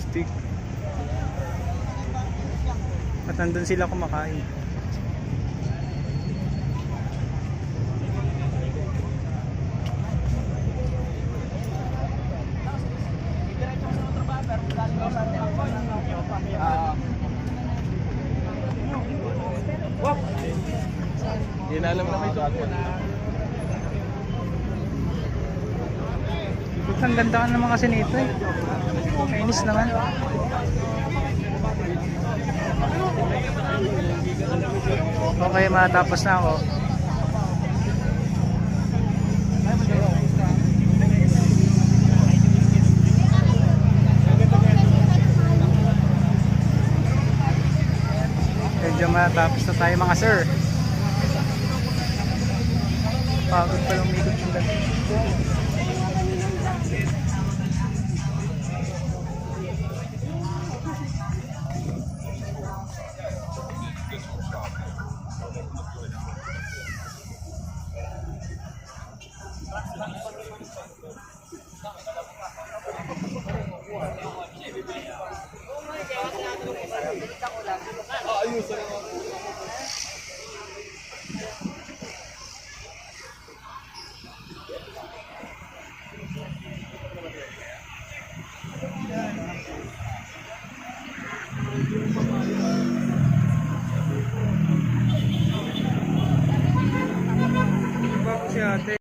stick. At nandun sila kumakain. Hindi na alam na may doon. Ang ganda ka naman kasi nito eh. Kainis naman. Okay, matapos na ako. Medyo matapos na tayo mga sir. Pagod pa lang umikot yung dati.